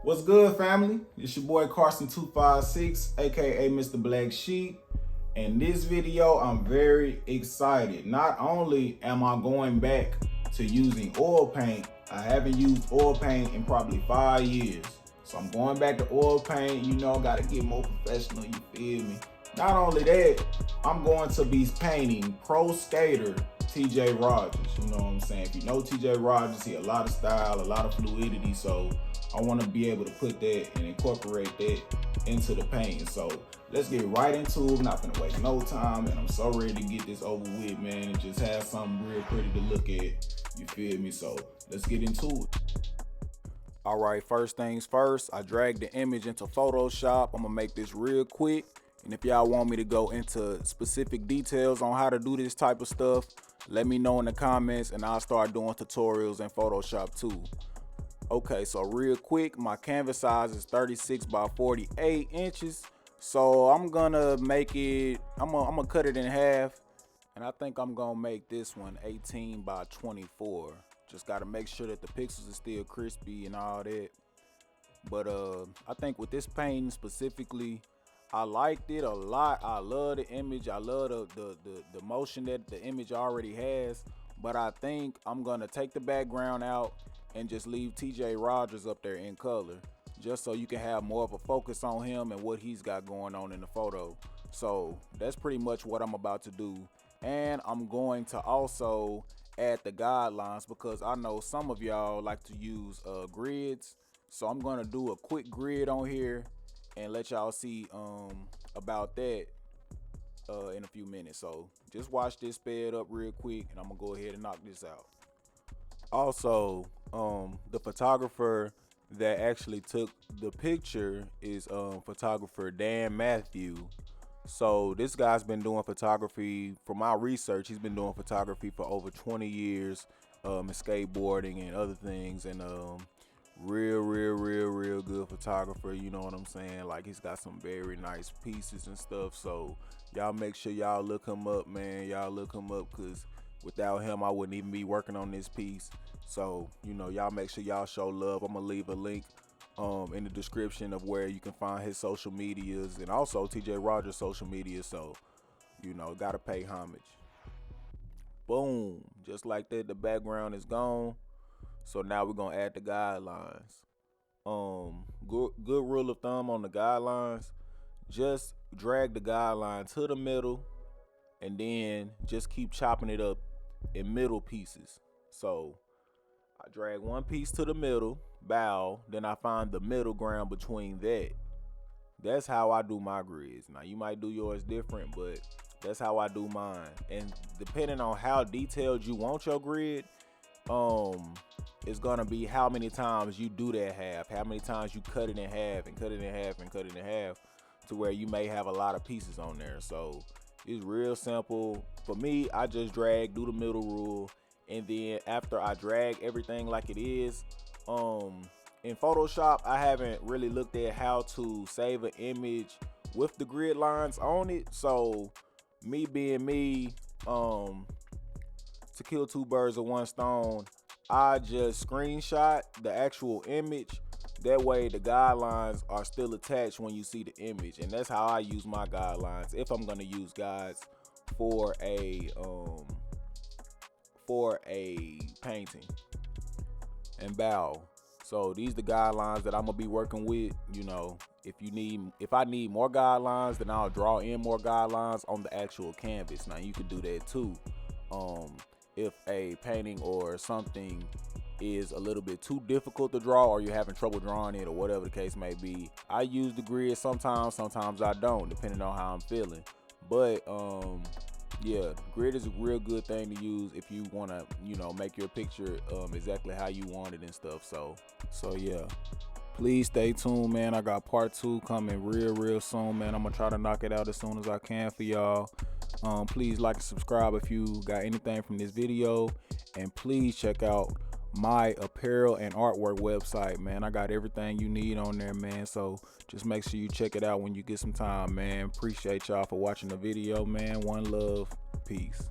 What's good, family? It's your boy Carson256, aka Mr. Black Sheep. In this video, I'm very excited. Not only am I going back to using oil paint, I haven't used oil paint in probably 5 years. So I'm going back to oil paint, gotta get more professional, you feel me? Not only that, I'm going to be painting pro skater TJ Rogers. You know what I'm saying? If you know TJ Rogers, he a lot of style, a lot of fluidity. So I want to be able to put that and incorporate that into the painting. So let's get right into it. I'm not gonna waste no time, and I'm so ready to get this over with, man, and just have something real pretty to look at. You feel me? So let's get into it. All right, first things first, I dragged the image into Photoshop. I'm gonna make this real quick. And if y'all want me to go into specific details on how to do this type of stuff, let me know in the comments and I'll start doing tutorials in Photoshop too. Okay, so real quick, my canvas size is 36 by 48 inches. So I'm gonna make it, I'm gonna cut it in half. And I think I'm gonna make this one 18 by 24. Just gotta make sure that the pixels are still crispy and all that. But I think with this painting specifically, I liked it a lot. I love the image. I love the motion that the image already has. But I think I'm gonna take the background out and just leave TJ Rogers up there in color, just so you can have more of a focus on him and what he's got going on in the photo. So that's pretty much what I'm about to do. And I'm going to also add the guidelines because I know some of y'all like to use grids. So I'm gonna do a quick grid on here and let y'all see about that in a few minutes. So just watch this sped up real quick and I'm gonna go ahead and knock this out. Also, the photographer that actually took the picture is photographer Mathieu. So this guy's been doing photography, from my research, he's been doing photography for over 20 years, and skateboarding and other things, and real good photographer, you know what I'm saying? Like, he's got some very nice pieces and stuff. So y'all make sure y'all look him up, man. Y'all look him up, because without him I wouldn't even be working on this piece. So y'all make sure y'all show love. I'm gonna leave a link in the description of where you can find his social medias and also TJ Rogers' social media. So gotta pay homage. Boom, just like that, the background is gone. So now we're gonna add the guidelines. Good rule of thumb on the guidelines, just drag the guideline to the middle and then just keep chopping it up in middle pieces. So I drag one piece to the middle, bow, then I find the middle ground between that. That's how I do my grids. Now you might do yours different, but that's how I do mine. And depending on how detailed you want your grid, it's gonna be how many times you do that half, how many times you cut it in half and cut it in half and cut it in half, to where you may have a lot of pieces on there. So it's real simple. For me, I just drag, do the middle rule, and then after I drag everything like it is, in Photoshop, I haven't really looked at how to save an image with the grid lines on it. So me being me, to kill two birds with one stone, I just screenshot the actual image. That way the guidelines are still attached when you see the image. And that's how I use my guidelines if I'm gonna use guides for a painting and bow. So these the guidelines that I'm gonna be working with. If I need more guidelines, then I'll draw in more guidelines on the actual canvas. Now you can do that too. If a painting or something is a little bit too difficult to draw, or you're having trouble drawing it, or whatever the case may be, I use the grid sometimes I don't, depending on how I'm feeling. But yeah, grid is a real good thing to use if you want to make your picture exactly how you want it and stuff. So yeah, please stay tuned, man. I got part 2 coming real soon, man. I'm gonna try to knock it out as soon as I can for y'all. Please like and subscribe if you got anything from this video, and please check out my apparel and artwork website, man. I got everything you need on there, man. So just make sure you check it out when you get some time, man. Appreciate y'all for watching the video, man. One love, peace.